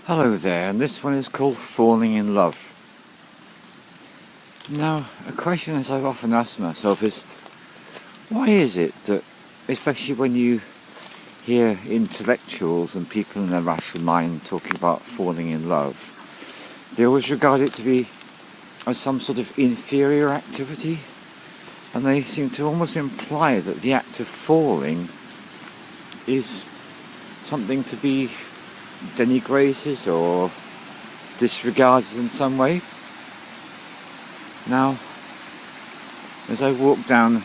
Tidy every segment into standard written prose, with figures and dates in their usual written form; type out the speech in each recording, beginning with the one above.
Hello there, and this one is called Falling in Love. Now, a question that I've often asked myself is, why is it that, especially when you hear intellectuals and people in their rational mind talking about falling in love, they always regard it to be as some sort of inferior activity, and they seem to almost imply that the act of falling is something to be denigrated or disregarded in some way. Now, as I walk down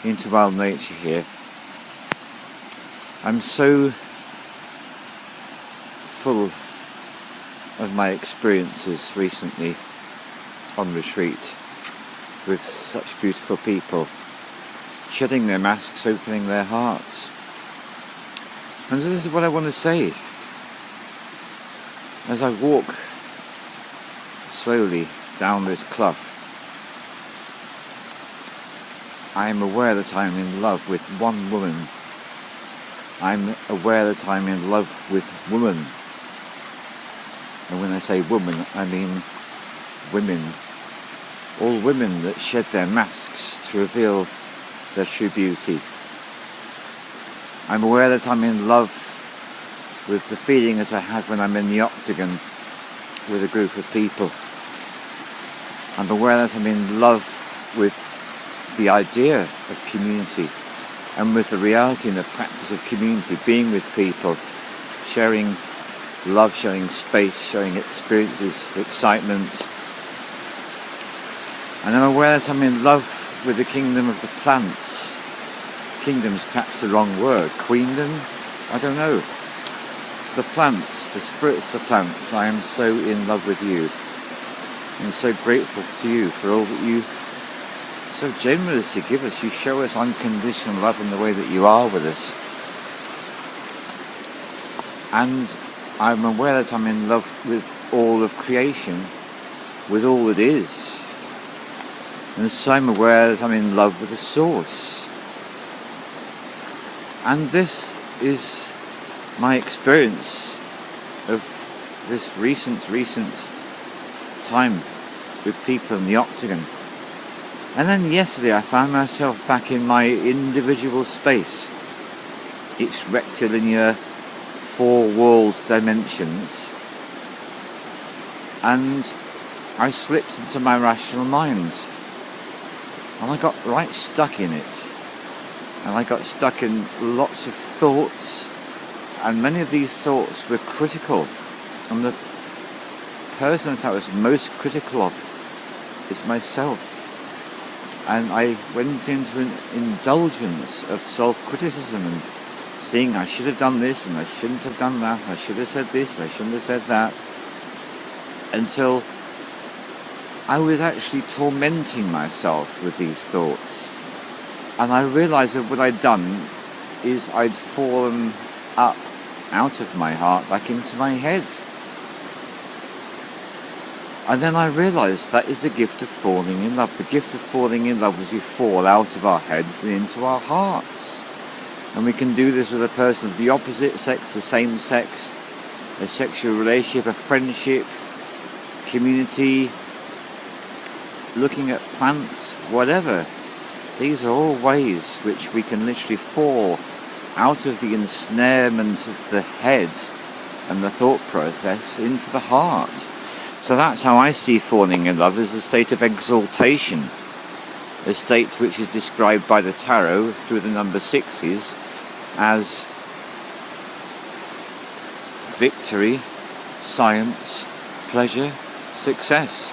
into wild nature here, I'm so full of my experiences recently on retreat with such beautiful people, shedding their masks, opening their hearts. And this is what I want to say. As I walk slowly down this clough, I am aware that I am in love with one woman. I'm aware that I'm in love with woman. And when I say woman, I mean women. All women that shed their masks to reveal their true beauty. I'm aware that I'm in love with the feeling that I have when I'm in the octagon with a group of people. I'm aware that I'm in love with the idea of community and with the reality and the practice of community, being with people, sharing love, sharing space, sharing experiences, excitement. And I'm aware that I'm in love with the kingdom of the plants. Kingdom's perhaps the wrong word. Queendom? I don't know. The plants, the spirits of the plants. I am so in love with you. I'm so grateful to you for all that you so generously give us. You show us unconditional love in the way that you are with us. And I'm aware that I'm in love with all of creation, with all that is. And so I'm aware that I'm in love with the source. And this is my experience of this recent time with people in the octagon. And then yesterday I found myself back in my individual space. Its rectilinear, four walls dimensions. And I slipped into my rational mind. And I got right stuck in it. And I got stuck in lots of thoughts, and many of these thoughts were critical. And the person that I was most critical of is myself. And I went into an indulgence of self-criticism and seeing I should have done this and I shouldn't have done that, I should have said this, I shouldn't have said that, until I was actually tormenting myself with these thoughts. And I realised that what I'd done is I'd fallen up out of my heart back into my head. And then I realised that is the gift of falling in love. The gift of falling in love is we fall out of our heads and into our hearts. And we can do this with a person of the opposite sex, the same sex, a sexual relationship, a friendship, community, looking at plants, whatever. These are all ways which we can literally fall out of the ensnarement of the head and the thought process into the heart. So that's how I see falling in love, as a state of exaltation, a state which is described by the tarot through the number 6s as victory, science, pleasure, success,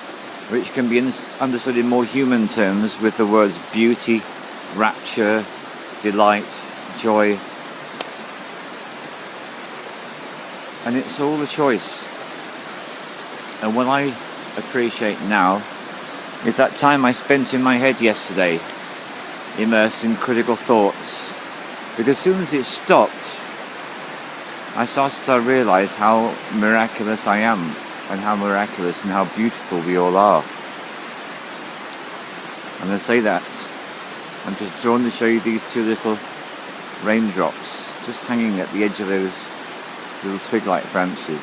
which can be understood in more human terms with the words beauty, rapture, delight, joy. And it's all a choice. And what I appreciate now is that time I spent in my head yesterday, immersed in critical thoughts. Because as soon as it stopped, I started to realise how miraculous I am, and how miraculous and how beautiful we all are. And I say that I'm just drawn to show you these two little raindrops just hanging at the edge of those little twig-like branches.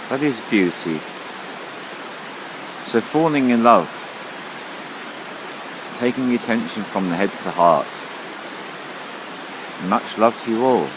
That is beauty. So falling in love, taking the attention from the head to the heart. Much love to you all.